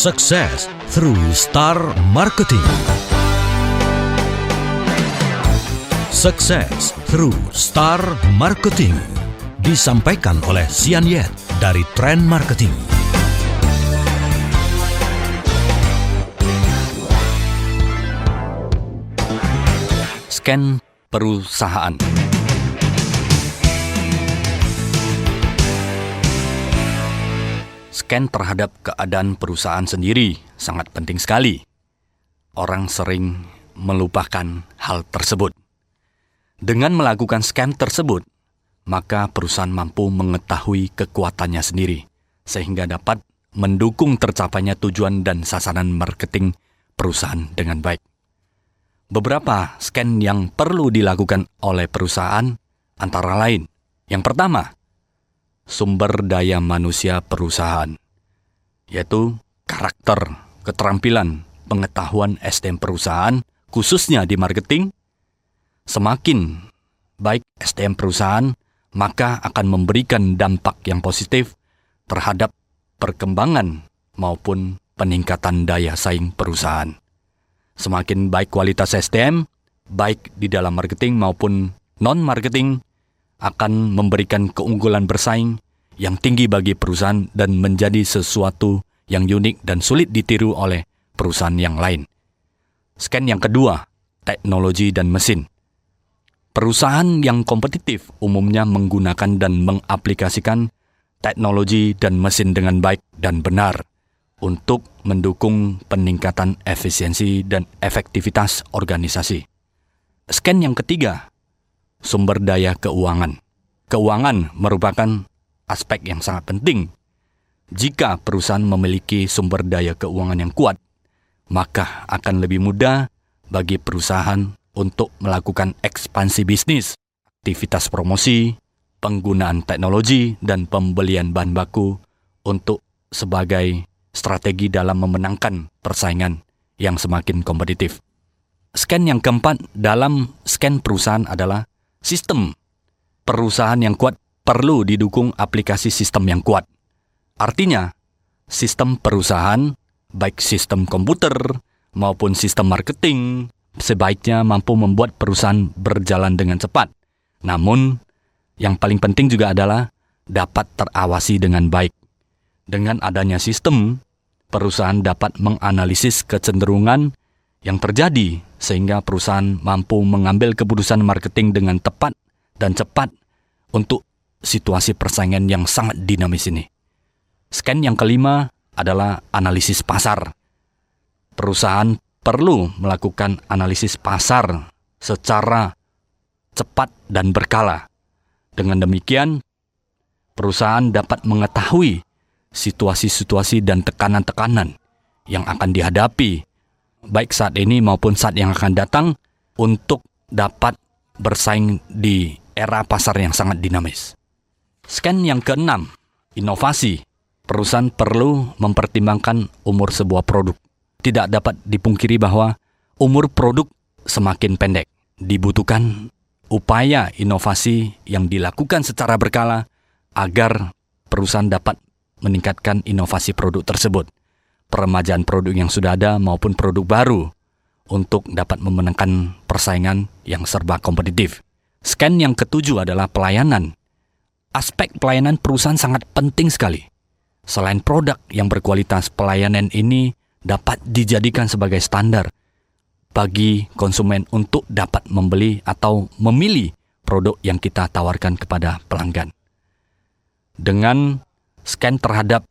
Success through Star Marketing. Success through Star Marketing disampaikan oleh Xian Yet dari Trend Marketing. Scan perusahaan. Scan terhadap keadaan perusahaan sendiri sangat penting sekali. Orang sering melupakan hal tersebut. Dengan melakukan scan tersebut, maka perusahaan mampu mengetahui kekuatannya sendiri, sehingga dapat mendukung tercapainya tujuan dan sasaran marketing perusahaan dengan baik. Beberapa scan yang perlu dilakukan oleh perusahaan antara lain. Yang pertama, sumber daya manusia perusahaan, yaitu karakter, keterampilan, pengetahuan SDM perusahaan, khususnya di marketing. Semakin baik SDM perusahaan, maka akan memberikan dampak yang positif terhadap perkembangan maupun peningkatan daya saing perusahaan. Semakin baik kualitas SDM, baik di dalam marketing maupun non-marketing, akan memberikan keunggulan bersaing yang tinggi bagi perusahaan dan menjadi sesuatu yang unik dan sulit ditiru oleh perusahaan yang lain. Scan yang kedua, teknologi dan mesin. Perusahaan yang kompetitif umumnya menggunakan dan mengaplikasikan teknologi dan mesin dengan baik dan benar untuk mendukung peningkatan efisiensi dan efektivitas organisasi. Scan yang ketiga, sumber daya keuangan. Keuangan merupakan aspek yang sangat penting. Jika perusahaan memiliki sumber daya keuangan yang kuat, maka akan lebih mudah bagi perusahaan untuk melakukan ekspansi bisnis, aktivitas promosi, penggunaan teknologi, dan pembelian bahan baku untuk sebagai strategi dalam memenangkan persaingan yang semakin kompetitif. Scan yang keempat dalam scan perusahaan adalah sistem. Perusahaan yang kuat perlu didukung aplikasi sistem yang kuat. Artinya, sistem perusahaan, baik sistem komputer maupun sistem marketing, sebaiknya mampu membuat perusahaan berjalan dengan cepat. Namun, yang paling penting juga adalah dapat terawasi dengan baik. Dengan adanya sistem, perusahaan dapat menganalisis kecenderungan yang terjadi sehingga perusahaan mampu mengambil keputusan marketing dengan tepat dan cepat untuk situasi persaingan yang sangat dinamis ini. Scan yang kelima adalah analisis pasar. Perusahaan perlu melakukan analisis pasar secara cepat dan berkala. Dengan demikian, perusahaan dapat mengetahui situasi-situasi dan tekanan-tekanan yang akan dihadapi baik saat ini maupun saat yang akan datang untuk dapat bersaing di era pasar yang sangat dinamis. Scan yang keenam, inovasi. Perusahaan perlu mempertimbangkan umur sebuah produk. Tidak dapat dipungkiri bahwa umur produk semakin pendek. Dibutuhkan upaya inovasi yang dilakukan secara berkala agar perusahaan dapat meningkatkan inovasi produk tersebut. Peremajaan produk yang sudah ada maupun produk baru untuk dapat memenangkan persaingan yang serba kompetitif. Scan yang ketujuh adalah pelayanan. Aspek pelayanan perusahaan sangat penting sekali. Selain produk yang berkualitas, pelayanan ini dapat dijadikan sebagai standar bagi konsumen untuk dapat membeli atau memilih produk yang kita tawarkan kepada pelanggan. Dengan scan terhadap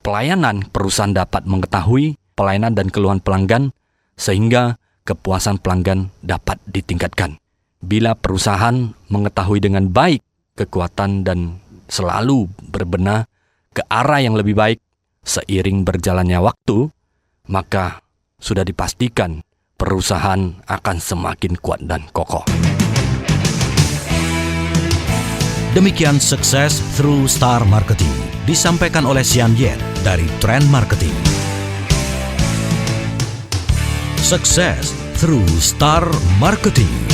pelayanan, perusahaan dapat mengetahui pelayanan dan keluhan pelanggan sehingga kepuasan pelanggan dapat ditingkatkan. Bila perusahaan mengetahui dengan baik kekuatan dan selalu berbenah ke arah yang lebih baik seiring berjalannya waktu, maka sudah dipastikan perusahaan akan semakin kuat dan kokoh. Demikian Success through Star Marketing disampaikan oleh Xian Yet dari Trend Marketing. Success through Star Marketing.